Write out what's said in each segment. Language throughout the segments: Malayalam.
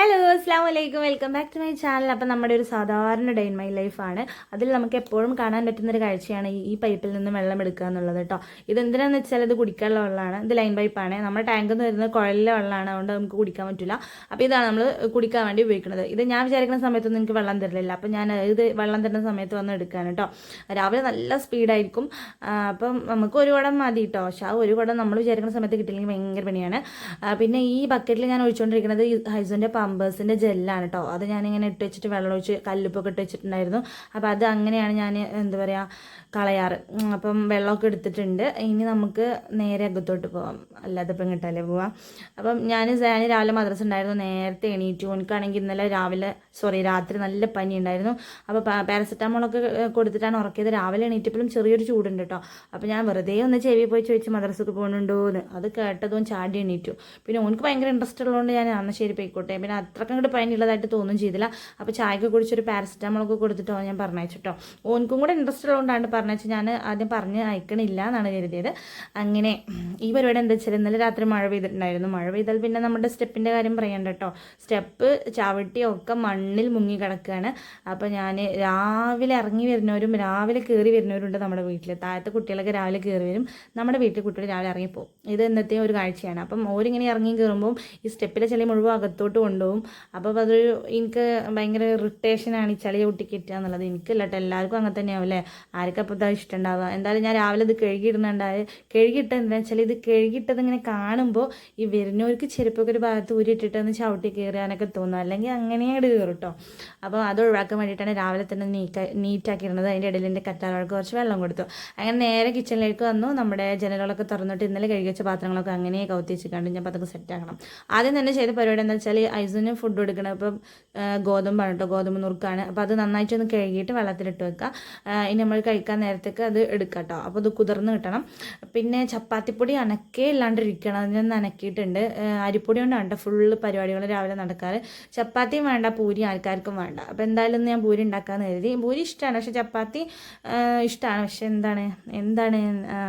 ഹലോ അസ്സാം വലൈക്കും, welcome back to my channel. അപ്പം നമ്മുടെ ഒരു സാധാരണ ഡേ ഇൻ മൈ ലൈഫാണ്. അതിൽ നമുക്ക് എപ്പോഴും കാണാൻ പറ്റുന്നൊരു കാഴ്ചയാണ് ഈ പൈപ്പിൽ നിന്ന് വെള്ളം എടുക്കുക എന്നുള്ളത് കേട്ടോ. ഇതെന്തിനാന്ന് വെച്ചാൽ ഇത് കുടിക്കാനുള്ള വെള്ളമാണ്. ഇത് ലൈൻ പൈപ്പാണ്. നമ്മുടെ ടാങ്കിൽ നിന്ന് വരുന്നത് കുഴലിലെ വെള്ളമാണ്, അതുകൊണ്ട് നമുക്ക് കുടിക്കാൻ പറ്റില്ല. അപ്പോൾ ഇതാണ് നമ്മൾ കുടിക്കാൻ വേണ്ടി ഉപയോഗിക്കുന്നത്. ഇത് ഞാൻ വിചാരിക്കുന്ന സമയത്തൊന്നും എനിക്ക് വെള്ളം തരില്ല. അപ്പം ഞാൻ ഇത് വെള്ളം തരുന്ന സമയത്ത് വന്ന് എടുക്കുകയാണ് കേട്ടോ. രാവിലെ നല്ല സ്പീഡായിരിക്കും. അപ്പം നമുക്ക് ഒരു കുടം മതി കേട്ടോ. പക്ഷേ ആ ഒരു കുടം നമ്മൾ വിചാരിക്കുന്ന സമയത്ത് കിട്ടില്ലെങ്കിൽ ഭയങ്കര പണിയാണ്. പിന്നെ ഈ ബക്കറ്റിൽ ഞാൻ ഒഴിച്ചുകൊണ്ടിരിക്കുന്നത് ഹൈസോൻ്റെ പമ്പേഴ്സിൻ്റെ ജെല്ലാണ് കേട്ടോ. അത് ഞാനിങ്ങനെ ഇട്ട് വെച്ചിട്ട് വെള്ളം ഒഴിച്ച് കല്ലുപ്പൊക്കെ ഇട്ട് വെച്ചിട്ടുണ്ടായിരുന്നു. അപ്പോൾ അത് അങ്ങനെയാണ് ഞാൻ എന്താ പറയുക കളയാറ്. അപ്പം വെള്ളമൊക്കെ എടുത്തിട്ടുണ്ട്. ഇനി നമുക്ക് നേരെ അകത്തോട്ട് പോവാം, അല്ലാതെ ഇപ്പം ഇങ്ങോട്ടല്ലേ പോവാം. അപ്പം ഞാൻ രാവിലെ മദ്രസ ഉണ്ടായിരുന്നു, നേരത്തെ എണീറ്റു. എനിക്കാണെങ്കിൽ ഇന്നലെ രാത്രി നല്ല പനി ഉണ്ടായിരുന്നു. അപ്പോൾ പാരസെറ്റാമോളൊക്കെ കൊടുത്തിട്ടാണ് ഉറക്കിയത്. രാവിലെ എണീറ്റപ്പോഴും ചെറിയൊരു ചൂടുണ്ട് കേട്ടോ. അപ്പോൾ ഞാൻ വെറുതെ ഒന്ന് ചെവി പോയി ചോദിച്ച് മദ്രസക്ക് പോകുന്നുണ്ടോ എന്ന്. അത് കേട്ടതും ചാടി എണീറ്റു. പിന്നെ ഓനക്ക് ഭയങ്കര ഇൻട്രസ്റ്റ് ഉള്ളതുകൊണ്ട് ഞാൻ അന്ന് ശരി പോയിക്കോട്ടെ. പിന്നെ അത്രക്കും അങ്ങോട്ട് പനിയുള്ളതായിട്ട് തോന്നും ചെയ്തില്ല. അപ്പോൾ ചായക്ക് കുടിച്ചൊരു പാരസെറ്റാമോളൊക്കെ കൊടുത്തിട്ടോ ഞാൻ പറഞ്ഞയച്ചിട്ടോ. ഓനക്കും കൂടെ ഇൻട്രസ്റ്റ് ഉള്ളതുകൊണ്ടാണ് പറഞ്ഞയച്ച്. ഞാൻ ആദ്യം പറഞ്ഞ് അയക്കണില്ല എന്നാണ് കരുതിയത്. അങ്ങനെ ഈ പരിപാടി എന്താ വെച്ചാൽ ഇന്നലെ രാത്രി മഴ പെയ്തിട്ടുണ്ടായിരുന്നു. മഴ പെയ്താൽ പിന്നെ നമ്മുടെ സ്റ്റെപ്പിൻ്റെ കാര്യം പറയണ്ട കേട്ടോ. സ്റ്റെപ്പ് ചവിട്ടിയൊക്കെ മണ്ണിൽ മുങ്ങി കിടക്കുകയാണ്. അപ്പോൾ ഞാൻ രാവിലെ ഇറങ്ങി വരുന്നവരും രാവിലെ കയറി വരുന്നവരുണ്ട് നമ്മുടെ വീട്ടിൽ. താഴത്തെ കുട്ടികളൊക്കെ രാവിലെ കയറി വരും, നമ്മുടെ വീട്ടിൽ കുട്ടികൾ രാവിലെ ഇറങ്ങിപ്പോവും. ഇത് എന്നത്തെ ഒരു കാഴ്ചയാണ്. അപ്പം ഓരിങ്ങനെ ഇറങ്ങി കയറുമ്പോൾ ഈ സ്റ്റെപ്പിലെ ചെളി മുഴുവൻ അകത്തോട്ട് കൊണ്ടുപോകും. അപ്പോൾ അതൊരു എനിക്ക് ഭയങ്കര ഇറിറ്റേഷനാണ് ഈ ചളിയെ ഒട്ടിക്കിട്ടുക എന്നുള്ളത്. എനിക്കല്ല കേട്ടോ, എല്ലാവർക്കും അങ്ങനെ തന്നെയാവും അല്ലേ. ആർക്കും അപ്പോൾ ഇതാ ഇഷ്ടം ഉണ്ടാവുക. എന്തായാലും ഞാൻ രാവിലെ ഇത് കഴുകിയിടുന്നുണ്ടായി. കഴുകിയിട്ട് എന്താ വെച്ചാൽ ഇത് കഴുകിയിട്ടത് ഇങ്ങനെ കാണുമ്പോൾ ഈ വരുന്നവർക്ക് ചെരുപ്പൊക്കെ ഒരു ഭാഗത്ത് ഊരിയിട്ടിട്ടൊന്ന് ചവിട്ടി കയറാനൊക്കെ തോന്നും, അല്ലെങ്കിൽ അങ്ങനെയായിട്ട് കയറും കേട്ടോ. അപ്പോൾ അത് ഒഴിവാക്കാൻ വേണ്ടിയിട്ടാണ് രാവിലെ തന്നെ നീറ്റാക്കിയിരുന്നത്. അതിൻ്റെ ഇടയിൽ എൻ്റെ കറ്റാറവൾക്ക് കുറച്ച് വെള്ളം കൊടുത്തു. അങ്ങനെ നേരെ കിച്ചണിലേക്ക് വന്നു. നമ്മുടെ ജനലുകളൊക്കെ തുറന്നിട്ട് ഇന്നലെ കഴുകി വെച്ച പാത്രങ്ങളൊക്കെ അങ്ങനെ കൗത്തി വെച്ചിട്ടുണ്ട്. ഞാൻ അതൊക്കെ സെറ്റാക്കണം. ആദ്യം തന്നെ ചെയ്ത പരിപാടി എന്താ വെച്ചാൽ ഐസിന് ഫുഡ് കൊടുക്കണം. ഇപ്പം ഗോതമ്പാണ് കേട്ടോ, ഗോതമ്പ് നുറുക്കാണ്. അപ്പോൾ അത് നന്നായിട്ടൊന്ന് കഴുകിയിട്ട് വെള്ളത്തിലിട്ട് വെക്കുക. ഇനി നമ്മൾ കഴിക്കാൻ നേരത്തേക്ക് അത് എടുക്കാം കേട്ടോ. അപ്പോൾ അത് കുതിർന്ന് കിട്ടണം. പിന്നെ ചപ്പാത്തിപ്പൊടി അനക്കേ ഇല്ലാണ്ടിരിക്കണം, അതിനൊന്ന് അനക്കിയിട്ടുണ്ട്. അരിപ്പൊടി കൊണ്ടാണ് കേട്ടോ ഫുള്ള് പരിപാടികൾ രാവിലെ നടക്കാറ്. ചപ്പാത്തിയും വേണ്ട, പൂരി ആൾക്കാർക്കും വേണ്ട. അപ്പോൾ എന്തായാലും ഞാൻ പൂരി ഉണ്ടാക്കാമെന്ന് കരുതി. പൂരി ഇഷ്ടമാണ്, പക്ഷേ ചപ്പാത്തി ഇഷ്ടമാണ്. പക്ഷേ എന്താണ്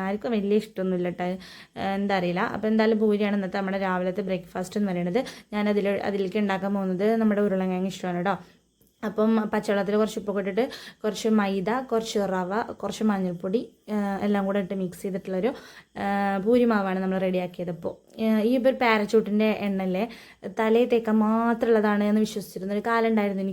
ആർക്കും വലിയ ഇഷ്ടമൊന്നുമില്ല കേട്ടോ, എന്താ അറിയില്ല. അപ്പോൾ എന്തായാലും പൂരിയാണ് ഇന്നത്തെ നമ്മുടെ രാവിലത്തെ ബ്രേക്ക്ഫാസ്റ്റ് എന്ന് പറയുന്നത്. ഞാൻ അതിലേക്ക് ഉണ്ടാക്കാൻ പോകുന്നത് നമ്മുടെ ഉരുളക്കിഴങ്ങ് ഇഷ്ടമാണ് കേട്ടോ. അപ്പം പച്ചവെള്ളത്തിൽ കുറച്ച് ഉപ്പൊക്കെ ഇട്ടിട്ട് കുറച്ച് മൈദ, കുറച്ച് റവ, കുറച്ച് മഞ്ഞൾപ്പൊടി എല്ലാം കൂടെ ഇട്ട് മിക്സ് ചെയ്തിട്ടുള്ളൊരു പൂരിമാവാണ് നമ്മൾ റെഡിയാക്കിയത്. ഇപ്പോൾ ഈ ഒരു പാരച്ചൂട്ടിൻ്റെ എണ്ണല്ലേ തലയിൽ തേക്കാൻ മാത്രമുള്ളതാണ് എന്ന് വിശ്വസിച്ചിരുന്നൊരു കാലം ഉണ്ടായിരുന്നു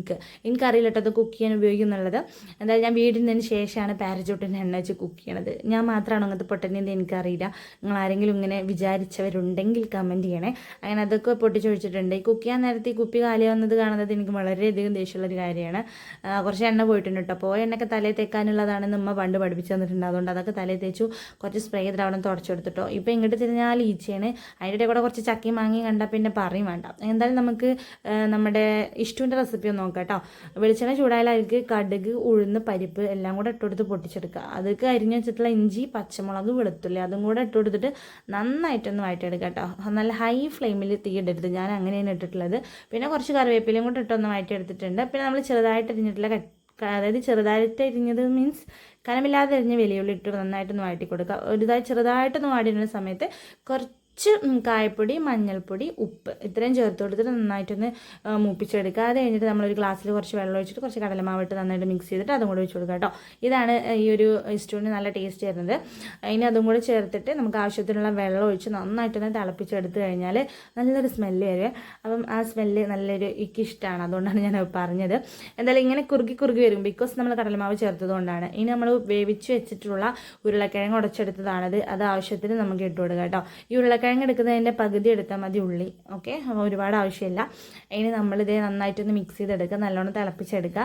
എനിക്കറിയില്ല കേട്ടോ അത് കുക്ക് ചെയ്യാൻ ഉപയോഗിക്കുന്നുള്ളത്. എന്തായാലും ഞാൻ വീടിനതിന് ശേഷമാണ് പാരച്ചൂട്ടിൻ്റെ എണ്ണ വെച്ച് കുക്ക് ചെയ്യണത്. ഞാൻ മാത്രമാണോ അങ്ങനത്തെ പൊട്ടനെന്ന് എനിക്കറിയില്ല. നിങ്ങൾ ആരെങ്കിലും ഇങ്ങനെ വിചാരിച്ചവരുണ്ടെങ്കിൽ കമൻറ്റ് ചെയ്യണേ. അങ്ങനെ അതൊക്കെ പൊട്ടിച്ചൊഴിച്ചിട്ടുണ്ട്. ഈ കുക്ക് ചെയ്യാൻ നേരത്തെ ഈ കുപ്പി കാലിയാവുന്നത് കാണുന്നത് എനിക്ക് വളരെയധികം ദേഷ്യമുള്ള കാര്യമാണ്. കുറച്ച് എണ്ണ പോയിട്ടുണ്ട് കേട്ടോ. പോയ എണ്ണയൊക്കെ തലയിൽ തേക്കാനുള്ളതാണെന്ന് ഉമ്മ പണ്ട് പഠിപ്പിച്ചു തന്നിട്ടുണ്ട്. അതുകൊണ്ട് അതൊക്കെ തലയിൽ തേച്ചു. കുറച്ച് സ്പ്രേ ചെയ്തിട്ട് അവിടെ തുടച്ചെടുത്തിട്ടോ. ഇപ്പോൾ ഇങ്ങോട്ട് തിരിഞ്ഞാൽ ഈച്ചയാണ്. അതിൻ്റെ കൂടെ കുറച്ച് ചക്കയും മാങ്ങി കണ്ടാൽ പിന്നെ പറയും വേണ്ട. എന്തായാലും നമുക്ക് നമ്മുടെ ഇഷ്ടുവിൻ്റെ റെസിപ്പി ഒന്ന് നോക്കാം കേട്ടോ. വെളിച്ചെണ്ണ ചൂടായാലും അതിലേക്ക് കടുക്, ഉഴുന്ന്, പരിപ്പ് എല്ലാം കൂടെ ഇട്ടുകൊടുത്ത് പൊട്ടിച്ചെടുക്കുക. അതൊക്കെ അരിഞ്ഞ് വെച്ചിട്ടുള്ള ഇഞ്ചി, പച്ചമുളക്, വെളുത്തുള്ളി അതും കൂടെ ഇട്ട് കൊടുത്തിട്ട് നന്നായിട്ടൊന്ന് വഴറ്റിയെടുക്കുക കേട്ടോ. നല്ല ഹൈ ഫ്ലെയിമിൽ തീയിടരുത്, ഞാൻ അങ്ങനെയാണ് ഇട്ടിട്ടുള്ളത്. പിന്നെ കുറച്ച് കറിവേപ്പിലയും കൂടെ ഇട്ടൊന്ന് വഴറ്റിയെടുത്തിട്ടുണ്ട്. പിന്നെ നമ്മൾ ചെറുതായിട്ട് അരിഞ്ഞിട്ടുള്ള അതായത് ചെറുതായിട്ട് അരിഞ്ഞത് മീൻസ് കനമില്ലാതെ അരിഞ്ഞ വെളിയുള്ളി ഇട്ട് നന്നായിട്ടൊന്ന് വഴറ്റി കൊടുക്കുക. ചെറുതായിട്ടൊന്ന് വാടിയിരുന്ന സമയത്ത് കുറച്ച് കായപ്പൊടി, മഞ്ഞൾപ്പൊടി, ഉപ്പ് ഇത്രയും ചേർത്ത് കൊടുത്തിട്ട് നന്നായിട്ടൊന്ന് മൂപ്പിച്ചെടുക്കുക. അത് കഴിഞ്ഞിട്ട് നമ്മളൊരു ഗ്ലാസ്സിൽ കുറച്ച് വെള്ളം ഒഴിച്ചിട്ട് കുറച്ച് കടലമാവിട്ട് നന്നായിട്ട് മിക്സ് ചെയ്തിട്ട് അതും കൂടെ ഒഴിച്ച് കൊടുക്കുക കേട്ടോ. ഇതാണ് ഈ ഒരു സ്റ്റൂവിന് നല്ല ടേസ്റ്റ് വരുന്നത്. ഇനി അതും കൂടെ ചേർത്തിട്ട് നമുക്ക് ആവശ്യത്തിനുള്ള വെള്ളം ഒഴിച്ച് നന്നായിട്ടൊന്ന് തിളപ്പിച്ചെടുത്ത് കഴിഞ്ഞാൽ നല്ലൊരു സ്മെല്ല് വരും. അപ്പം ആ സ്മെല്ല് നല്ലൊരു എനിക്കിഷ്ടമാണ്, അതുകൊണ്ടാണ് ഞാൻ പറഞ്ഞത്. എന്തായാലും ഇങ്ങനെ കുറുകി വരും, ബിക്കോസ് നമ്മൾ കടലമാവ് ചേർത്തതുകൊണ്ടാണ്. ഇനി നമ്മൾ വേവിച്ച് വെച്ചിട്ടുള്ള ഉരുളക്കിഴങ്ങ് ഉടച്ചെടുത്തതാണത്. അത് ആവശ്യത്തിന് നമുക്ക് ഇട്ട് കൊടുക്കുക കേട്ടോ. ഈ ഉരുളക്കിഴങ്ങ് എടുക്കുന്നതിൻ്റെ പകുതി എടുത്താൽ മതി ഉള്ളി. ഓക്കെ, ഒരുപാട് ആവശ്യമില്ല. ഇനി നമ്മളിത് നന്നായിട്ടൊന്ന് മിക്സ് ചെയ്തെടുക്കുക, നല്ലോണം തിളപ്പിച്ചെടുക്കുക.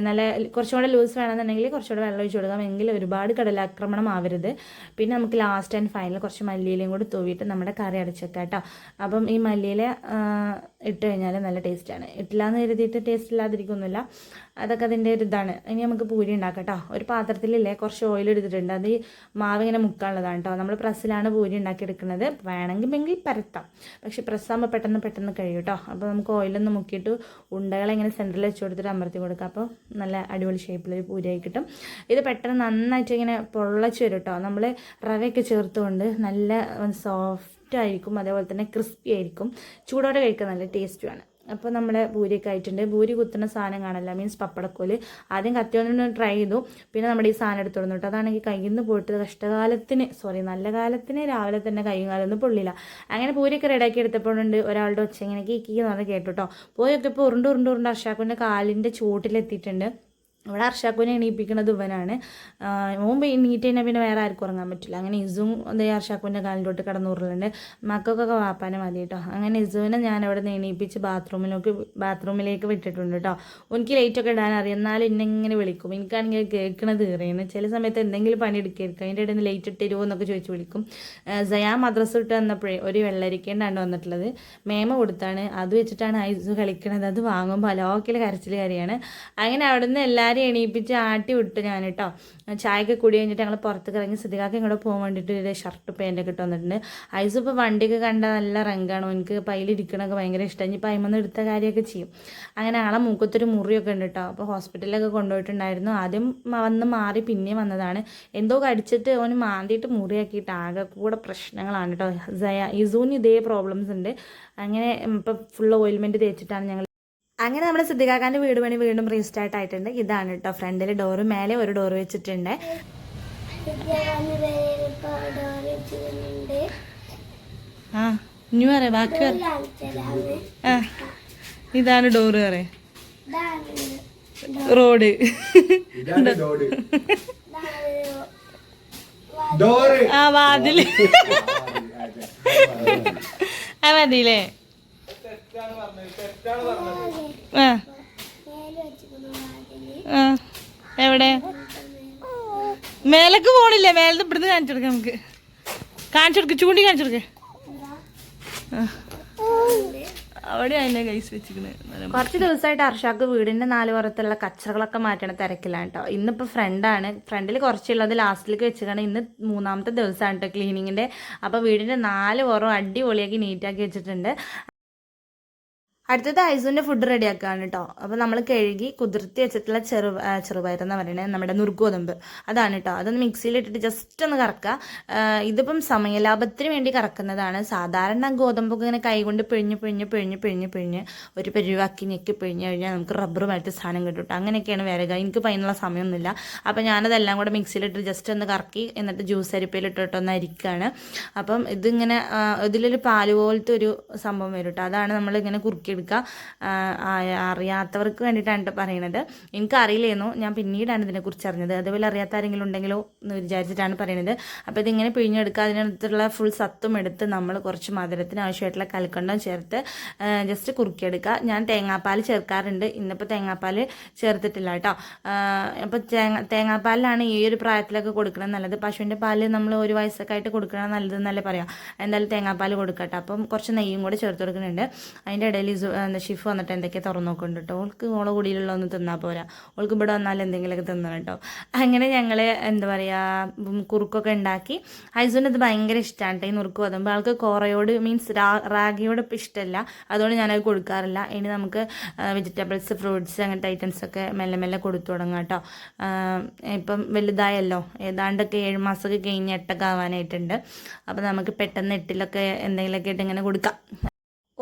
നല്ല കുറച്ചുകൂടെ ലൂസ് വേണമെന്നുണ്ടെങ്കിൽ കുറച്ചുകൂടെ വെള്ളം ഒഴിച്ച് കൊടുക്കാം, എങ്കിൽ ഒരുപാട് കടലാക്രമണം ആവരുത്. പിന്നെ നമുക്ക് ലാസ്റ്റ് ആൻഡ് ഫൈനൽ കുറച്ച് മല്ലിയിലയും കൂടി തൂവിയിട്ട് നമ്മുടെ കറി അടച്ചേക്കാം കേട്ടോ. അപ്പം ഈ മല്ലിയില ഇട്ട് കഴിഞ്ഞാൽ നല്ല ടേസ്റ്റാണ്. ഇട്ടില്ലാന്ന് കരുതിയിട്ട് ടേസ്റ്റ് ഇല്ലാതിരിക്കൊന്നുമില്ല, അതൊക്കെ അതിൻ്റെ ഒരു ഇതാണ്. ഇനി നമുക്ക് പൂരി ഉണ്ടാക്കാം കേട്ടോ. ഒരു പാത്രത്തിലില്ലേ കുറച്ച് ഓയിൽ എടുത്തിട്ടുണ്ട്. അത് ഈ മാവ് ഇങ്ങനെ മുക്കാനുള്ളതാണ് കേട്ടോ. നമ്മൾ പ്രസ്സിലാണ് പൂരി ഉണ്ടാക്കിയെടുക്കുന്നത്. വേണമെങ്കിൽ പരത്താം, പക്ഷെ പ്രസ്സാകുമ്പോൾ പെട്ടെന്ന് കഴിയും കേട്ടോ. അപ്പോൾ നമുക്ക് ഓയിലൊന്ന് മുക്കിയിട്ട് ഉണ്ടകളെങ്ങനെ സെൻറ്ററിൽ വെച്ച് കൊടുത്തിട്ട് അമർത്തി കൊടുക്കുക. അപ്പോൾ നല്ല അടിപൊളി ഷേപ്പിലൊരു പൂരിയായി കിട്ടും. ഇത് പെട്ടെന്ന് നന്നായിട്ട് ഇങ്ങനെ പൊള്ളച്ച് വരും കേട്ടോ. നമ്മൾ റവയൊക്കെ ചേർത്തുകൊണ്ട് നല്ല സോഫ്റ്റ് ആയിരിക്കും, അതേപോലെ തന്നെ ക്രിസ്പി ആയിരിക്കും. ചൂടോടെ കഴിക്കാൻ നല്ല ടേസ്റ്റുമാണ്. അപ്പോൾ നമ്മുടെ ഭൂരിയൊക്കെ ആയിട്ടുണ്ട്. ഭൂരി കുത്തുന്ന സാധനം കാണില്ല, മീൻസ് പപ്പടക്കോല്. ആദ്യം കത്തിയൊന്ന് ട്രൈ ചെയ്തു, പിന്നെ നമ്മുടെ ഈ സാധനം എടുത്തു കേട്ടോ. അതാണെങ്കിൽ കയ്യിൽ നിന്ന് പോയിട്ട് നല്ല കാലത്തിന് രാവിലെ തന്നെ കൈയും കാലൊന്നും പൊള്ളില്ല. അങ്ങനെ ഭൂരിയൊക്കെ റെഡിയാക്കി എടുത്തപ്പോഴുണ്ട് ഒരാളുടെ ഒച്ച ഇങ്ങനെ കീന്ന് പറഞ്ഞ് കേട്ടു കേട്ടോ. പോയൊക്കെ ഇപ്പോൾ ഉരുണ്ട് അർഷാക്കുൻ്റെ കാലിൻ്റെ ചൂട്ടിലെത്തിയിട്ടുണ്ട്. ഇവിടെ അർഷാക്കുനെ എണീപ്പിക്കുന്നത് ഇവനാണ്. മുമ്പ് എണീറ്റ് കഴിഞ്ഞാൽ പിന്നെ വേറെ ആർക്കും ഉറങ്ങാൻ പറ്റില്ല. അങ്ങനെ ഇസും അതേ അർഷാക്കുൻ്റെ കാലിലോട്ട് കിടന്നുറുന്നുണ്ട്. മക്കൾക്കൊക്കെ വാപ്പാനെ മതി കേട്ടോ. അങ്ങനെ ഇസുവിനെ ഞാൻ അവിടെ നിന്ന് എണീപ്പിച്ച് ബാത്റൂമിലേക്ക് വിട്ടിട്ടുണ്ട് കേട്ടോ. എനിക്ക് ലൈറ്റൊക്കെ ഇടാൻ അറിയാം, എന്നാലും എന്നെ ഇങ്ങനെ വിളിക്കും. എനിക്കാണെങ്കിൽ കേൾക്കണത് കയറിയാണ്. ചില സമയത്ത് എന്തെങ്കിലും പണി എടുക്കായിരിക്കും, അതിൻ്റെ ഇടയിൽ നിന്ന് ലൈറ്റ് ഇട്ടിരുമോ എന്നൊക്കെ ചോദിച്ച് വിളിക്കും. സയാ മദ്രസ ഇട്ട് വന്നപ്പോഴേ ഒരു വെള്ളരിക്കേണ്ടാണ് വന്നിട്ടുള്ളത്. മേമ കൊടുത്താണ്, അത് വെച്ചിട്ടാണ് ഐസു കളിക്കണത്. അത് വാങ്ങുമ്പോൾ അലോക്കിൽ കരച്ചിൽ കാര്യമാണ്. അങ്ങനെ അവിടെ നിന്ന് എല്ലാവരും എണീപ്പിച്ച് ആട്ടി വിട്ടു ഞാൻ കേട്ടോ. ചായയൊക്കെ കൂടി കഴിഞ്ഞിട്ട് ഞങ്ങൾ പുറത്തേക്ക് ഇറങ്ങി സിദ്ദിഖാക്ക് ഇങ്ങോട്ട് പോകാൻ വേണ്ടിയിട്ട് ഒരു ഷർട്ട് പാൻറ്റൊക്കെ ഇട്ട് വന്നിട്ടുണ്ട്. ഐസ് ഇപ്പോൾ വണ്ടിയൊക്കെ കണ്ട നല്ല റങ്കാണ്, എനിക്ക് പൈലിരിക്കണമൊക്കെ ഭയങ്കര ഇഷ്ടം. ഇനി പൈമന്ന് എടുത്ത കാര്യമൊക്കെ ചെയ്യും. അങ്ങനെ ആളെ മൂക്കത്തൊരു മുറിയൊക്കെ ഉണ്ട് കേട്ടോ. അപ്പോൾ ഹോസ്പിറ്റലിലൊക്കെ കൊണ്ടുപോയിട്ടുണ്ടായിരുന്നു. ആദ്യം വന്ന് മാറി പിന്നെ വന്നതാണ്. എന്തോ കടിച്ചിട്ട് ഓന് മാന്തിയിട്ട് മുറിയാക്കിയിട്ട് ആകെ കൂടെ പ്രശ്നങ്ങളാണ് കേട്ടോ. ഇസൂന് ഇതേ പ്രോബ്ലംസ് ഉണ്ട്. അങ്ങനെ ഇപ്പം ഫുൾ ഓയിൽമെൻറ്റ് തേച്ചിട്ടാണ് ഞങ്ങൾ. അങ്ങനെ നമ്മുടെ സിദ്ദിഖാക്കാൻ്റെ വീട് പണി വീണ്ടും റീസ്റ്റാർട്ട് ആയിട്ടുണ്ട്. ഇതാണ് കേട്ടോ ഫ്രണ്ടിൽ ഡോറ്, മേലെ ഒരു ഡോറ് വെച്ചിട്ടുണ്ട്. ആ ഇനി പറയാ ബാക്കി ആ ഇതാണ് ഡോറ് പറയാ, റോഡ് ആ വാതില് ആ മതിയില്ലേ. എവിടെ മേലേക്ക് പോണില്ലേ? മേലത്ത് ഇവിടുന്ന് കാണിച്ചെടുക്കാം, നമുക്ക് കാണിച്ചെടുക്ക, ചൂണ്ടി കാണിച്ചെടുക്ക. അവിടെ അതിനെ കൈസ് വെച്ചിരിക്കുന്നത്. കുറച്ച് ദിവസമായിട്ട് അർഷാക്ക് വീടിൻ്റെ 4 പുറത്തുള്ള കച്ചറകളൊക്കെ മാറ്റണ തിരക്കിലാണ് കേട്ടോ. ഇന്നിപ്പോൾ ഫ്രണ്ടിൽ കുറച്ചുള്ളത് ലാസ്റ്റിലേക്ക് വെച്ചിട്ടാണ്. ഇന്ന് 3ാമത്തെ ദിവസമാണ് കേട്ടോ ക്ലീനിങ്ങിൻ്റെ. അപ്പോൾ വീടിൻ്റെ 4 പുറവും അടിപൊളിയാക്കി നീറ്റാക്കി വെച്ചിട്ടുണ്ട്. അടുത്തത് ഐസുവിൻ്റെ ഫുഡ് റെഡിയാക്കുകയാണ് കേട്ടോ. അപ്പോൾ നമ്മൾ കഴുകി കുതിർത്തി വെച്ചിട്ടുള്ള ചെറുപയറെന്ന് പറയുന്നത് നമ്മുടെ നുറുക്കോതമ്പ് അതാണ് കേട്ടോ. അതൊന്ന് മിക്സിയിലിട്ടിട്ട് ജസ്റ്റ് ഒന്ന് കറക്കുക. ഇതിപ്പം സമയലാഭത്തിന് വേണ്ടി കറക്കുന്നതാണ്. സാധാരണ ഗോതമ്പൊക്കെ ഇങ്ങനെ കൈകൊണ്ട് പിഴിഞ്ഞ് ഒരു പരിവാക്കി ഞെക്കി പിഴിഞ്ഞ് കഴിഞ്ഞാൽ നമുക്ക് റബ്ബറുമായിട്ട് സാധനം കിട്ടും കേട്ടോ. അങ്ങനെയൊക്കെയാണ് വരിക. എനിക്ക് അതിനുള്ള സമയമൊന്നുമില്ല. അപ്പോൾ ഞാനതെല്ലാം കൂടെ മിക്സിയിലിട്ട് ജസ്റ്റ് ഒന്ന് കറക്കി എന്നിട്ട് ജ്യൂസ് അരിപ്പയിലിട്ടിട്ടൊന്ന് അരിക്കുകയാണ്. അപ്പം ഇതിങ്ങനെ ഇതിലൊരു പാല് പോലത്തെ ഒരു സംഭവം വരും കേട്ടോ. അതാണ് നമ്മളിങ്ങനെ കുറുക്കി എടുക്കുക. അറിയാത്തവർക്ക് വേണ്ടിയിട്ടാണ് പറയുന്നത്. എനിക്കറിയില്ലായിരുന്നു, ഞാൻ പിന്നീടാണ് ഇതിനെക്കുറിച്ച് അറിഞ്ഞത്. അതുപോലെ അറിയാത്ത ആരെങ്കിലും ഉണ്ടെങ്കിലോ എന്ന് വിചാരിച്ചിട്ടാണ് പറയുന്നത്. അപ്പോൾ ഇതിങ്ങനെ പിഴിഞ്ഞെടുക്കുക. അതിനകത്തുള്ള ഫുൾ സത്തും എടുത്ത് നമ്മൾ കുറച്ച് മധുരത്തിന് ആവശ്യമായിട്ടുള്ള കൽക്കണ്ടം ചേർത്ത് ജസ്റ്റ് കുറുക്കിയെടുക്കുക. ഞാൻ തേങ്ങാപ്പാൽ ചേർക്കാറുണ്ട്. ഇന്നിപ്പോൾ തേങ്ങാപ്പാൽ ചേർത്തിട്ടില്ല കേട്ടോ. അപ്പോൾ തേങ്ങാപ്പാലിലാണ് ഈ ഒരു പ്രായത്തിലൊക്കെ കൊടുക്കണം നല്ലത്. പശുവിൻ്റെ പാല് നമ്മൾ 1 വയസ്സൊക്കെ ആയിട്ട് കൊടുക്കണം നല്ലതെന്നല്ലേ പറയാം. എന്തായാലും തേങ്ങാപ്പാൽ കൊടുക്കട്ടെ. അപ്പം കുറച്ച് നെയ്യും കൂടെ ചേർത്ത് കൊടുക്കുന്നുണ്ട്. അതിൻ്റെ ഇടയിൽ ഷിഫ് വന്നിട്ട് എന്തൊക്കെയാണ് തുറന്നു നോക്കുന്നുണ്ട് കേട്ടോ. ഓൾക്ക് ഓളെ കൂടിയിലുള്ള ഒന്നും തിന്നാൽ പോരാ, ഓൾക്ക് ഇവിടെ വന്നാൽ എന്തെങ്കിലുമൊക്കെ തിന്നണം കേട്ടോ. അങ്ങനെ ഞങ്ങൾ എന്താ പറയുക കുറുക്കൊക്കെ ഉണ്ടാക്കി. ഐസുവിന് ഇത് ഭയങ്കര ഇഷ്ടമാണ് കേട്ടോ ഈ നുറുക്ക് വതുമ്പോൾ. ആൾക്ക് കോറയോട് മീൻസ് റാഗിയോട് ഇപ്പം ഇഷ്ടമല്ല, അതുകൊണ്ട് ഞാനത് കൊടുക്കാറില്ല. ഇനി നമുക്ക് വെജിറ്റബിൾസ് ഫ്രൂട്ട്സ് അങ്ങനത്തെ ഐറ്റംസൊക്കെ മെല്ലെ കൊടുത്തു തുടങ്ങാം കേട്ടോ. ഇപ്പം വലുതായല്ലോ, ഏതാണ്ടൊക്കെ 7 മാസമൊക്കെ കഴിഞ്ഞ് 8ഒക്കെ ആവാനായിട്ടുണ്ട്. അപ്പോൾ നമുക്ക് പെട്ടെന്ന് 8ലൊക്കെ എന്തെങ്കിലുമൊക്കെ ആയിട്ട് ഇങ്ങനെ കൊടുക്കാം.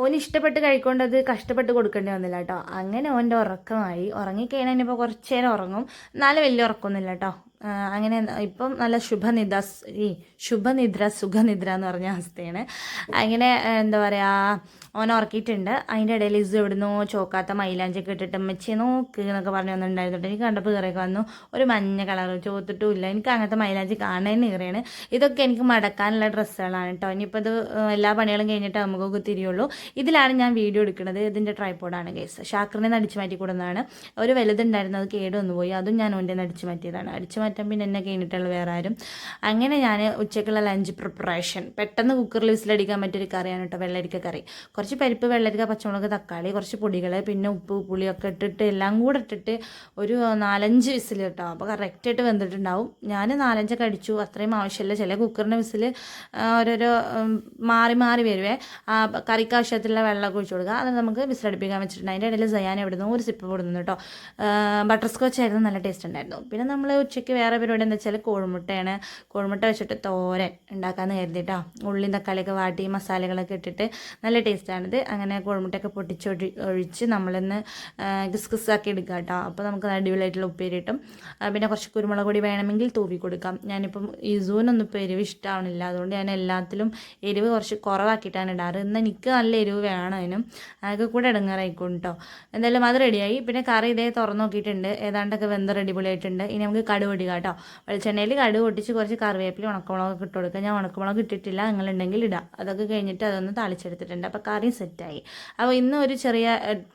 ഓന് ഇഷ്ടപ്പെട്ട് കഴിക്കൊണ്ടത് കഷ്ടപ്പെട്ട് കൊടുക്കേണ്ടി വന്നില്ല കേട്ടോ. അങ്ങനെ ഓൻ്റെ ഉറക്കമായി. ഉറങ്ങിക്കഴിഞ്ഞാൽ ഇപ്പോൾ കുറച്ച് നേരം ഉറങ്ങും, എന്നാലും വലിയ ഉറക്കമൊന്നുമില്ല കേട്ടോ. അങ്ങനെ ഇപ്പം നല്ല ശുഭനിദ്ര സുഖനിദ്ര എന്ന് പറഞ്ഞ അവസ്ഥയാണ്. അങ്ങനെ എന്താ പറയുക ഓൻ ഉറക്കിയിട്ടുണ്ട്. അതിൻ്റെ ഇടയിൽ ഇസ് എവിടുന്നോ ചോക്കാത്ത മൈലാഞ്ചൊക്കെ ഇട്ടിട്ട് അമ്മച്ചി നോക്ക് എന്നൊക്കെ പറഞ്ഞു വന്നിട്ടുണ്ടായിരുന്നു. എനിക്ക് കണ്ടപ്പോൾ കയറിയൊക്കെ വന്നു. ഒരു മഞ്ഞ കളർ ചോത്തിട്ടുമില്ല. എനിക്ക് അങ്ങനത്തെ മൈലാഞ്ചി കാണാൻ കയറിയാണ്. ഇതൊക്കെ എനിക്ക് മടക്കാനുള്ള ഡ്രസ്സുകളാണ് കേട്ടോ. ഇനിയിപ്പോൾ ഇത് എല്ലാ പണികളും കഴിഞ്ഞിട്ട് നമുക്കൊക്കെ തിരിയുള്ളൂ. ഇതിലാണ് ഞാൻ വീഡിയോ എടുക്കുന്നത്. ഇതിൻ്റെ ട്രൈപ്പോഡാണ് കേസ്. ഷാക്കറിനെ അടിച്ചു മാറ്റി കൊടുന്നതാണ്. ഒരു വലുതുണ്ടായിരുന്നു, അത് കേടൊന്നു പോയി. അതും ഞാൻ ഓൻ്റെ അടിച്ചു മാറ്റിയതാണ്. അടിച്ചു മാറ്റാൻ പിന്നെ എന്നെ കഴിഞ്ഞിട്ടുള്ള വേറെ ആരും. അങ്ങനെ ഞാൻ ഉച്ചയ്ക്കുള്ള ലഞ്ച് പ്രിപ്പറേഷൻ പെട്ടെന്ന് കുക്കറിൽ വിസിലടിക്കാൻ പറ്റിയൊരു കറിയാണ് കേട്ടോ, വെള്ളരിക്ക കറി. കുറച്ച് പരിപ്പ്, വെള്ളരിക്ക, പച്ചമുളക്, തക്കാളി, കുറച്ച് പൊടികൾ, പിന്നെ ഉപ്പ് പുളിയൊക്കെ ഇട്ടിട്ട് എല്ലാം കൂടെ ഇട്ടിട്ട് ഒരു 4-5 വിസിൽ കേട്ടോ. അപ്പോൾ കറക്റ്റായിട്ട് വെന്തിട്ടുണ്ടാവും. ഞാൻ 4-5 അടിച്ചു, അത്രയും ആവശ്യമില്ല. ചില കുക്കറിൻ്റെ വിസിൽ ഓരോരോ മാറി വരുവേ. കറിക്ക് ആവശ്യത്തിലുള്ള വെള്ളമൊക്കെ ഒഴിച്ചു കൊടുക്കുക. അത് നമുക്ക് വിസിലടിപ്പിക്കാൻ വെച്ചിട്ടുണ്ട്. അതിൻ്റെ ഇടയിൽ സയാൻ എവിടുന്നോ ഒരു സിപ്പ് കൊടുക്കുന്നു കേട്ടോ. ബട്ടർ സ്കോച്ച് ആയിരുന്നു, നല്ല ടേസ്റ്റ് ഉണ്ടായിരുന്നു. പിന്നെ നമ്മൾ ഉച്ചയ്ക്ക് വേറെ പരിപാടി എന്താ വെച്ചാൽ കോഴിമുട്ടയാണ്. കോഴിമുട്ട വെച്ചിട്ട് തോരൻ ഉണ്ടാക്കാമെന്ന് കരുതിയിട്ടോ. ഉള്ളിയും തക്കാളിയൊക്കെ വാട്ടി മസാലകളൊക്കെ ഇട്ടിട്ട് നല്ല ടേസ്റ്റാണിത്. അങ്ങനെ കോഴിമുട്ടയൊക്കെ ഒഴിച്ച് നമ്മളിന്ന് കിസ്കിസാക്കി എടുക്കുക കേട്ടോ. അപ്പോൾ നമുക്ക് അടിപൊളിയായിട്ടുള്ള ഉപ്പേരി കിട്ടും. പിന്നെ കുറച്ച് കുരുമുളക് പൊടി വേണമെങ്കിൽ തൂവി കൊടുക്കാം. ഞാനിപ്പം ഇസൂനൊന്നും ഇപ്പോൾ എരിവ് ഇഷ്ടമാവണില്ല, അതുകൊണ്ട് ഞാൻ എല്ലാത്തിലും എരിവ് കുറച്ച് കുറവാക്കിയിട്ടാണ് ഇടാറ്. ഇന്ന് എനിക്ക് നല്ല എരിവ് വേണം, അതിനും അതൊക്കെ കൂടെ ഇടങ്ങാറായിക്കോളും കേട്ടോ. എന്തായാലും അത് റെഡിയായി. പിന്നെ കറി ഇതേ തുറന്ന് നോക്കിയിട്ടുണ്ട്, ഏതാണ്ടൊക്കെ വെന്ത് അടിപൊളിയായിട്ടുണ്ട്. ഇനി നമുക്ക് കടുക് പൊടിക്കുക കേട്ടോ. വെളിച്ചെണ്ണയിൽ കടുക് പൊട്ടിച്ച് കുറച്ച് കറിവേപ്പില ഉണക്കമുളകൊക്കെ ഇട്ട് കൊടുക്കുക. ഞാൻ ഉണക്കമുളക് ഇട്ടിട്ടില്ല, നിങ്ങളുണ്ടെങ്കിൽ ഇടാം. അതൊക്കെ കഴിഞ്ഞിട്ട് അതൊന്ന് താളിച്ചെടുത്തിട്ടുണ്ട്. അപ്പോൾ കറി സെറ്റായി. അപ്പോൾ ഇന്ന് ഒരു ചെറിയ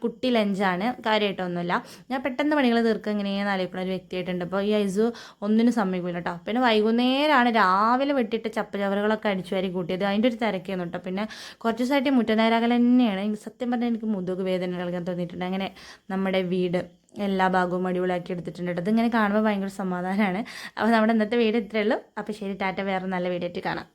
കുട്ടി ലഞ്ചാണ്, കാര്യമായിട്ടൊന്നുമില്ല. ഞാൻ പെട്ടെന്ന് പണികൾ തീർക്കുക ഇങ്ങനെയെന്ന് ആലോചിക്കുന്ന ഒരു വ്യക്തിയായിട്ടുണ്ട്. അപ്പോൾ ഈ ഐസു ഒന്നിനും സമ്മതിക്കില്ല കേട്ടോ. പിന്നെ വൈകുന്നേരമാണ് രാവിലെ വെട്ടിയിട്ട് ചപ്പചവറുകളൊക്കെ അടിച്ചു വാരി കൂട്ടിയത്, അതിൻ്റെ ഒരു തിരക്കായിരുന്നു കേട്ടോ. പിന്നെ കുറച്ച് ദിവസമായിട്ട് മുറ്റനേരാകൽ തന്നെയാണ്. സത്യം പറഞ്ഞാൽ എനിക്ക് മുതുക് വേദന കളിക്കാൻ തോന്നിയിട്ടുണ്ട്. അങ്ങനെ നമ്മുടെ വീട് എല്ലാ ഭാഗവും അടിപൊളിയാക്കി എടുത്തിട്ടുണ്ട് കേട്ടോ. ഇതിങ്ങനെ കാണുമ്പോൾ ഭയങ്കര സമാധാനമാണ്. അപ്പോൾ നമ്മുടെ ഇന്നത്തെ വീഡിയോ ഇത്രയേ ഉള്ളൂ. അപ്പോൾ ശരി, ടാറ്റ. വേറെ നല്ല വീഡിയോ ആയിട്ട് കാണാം.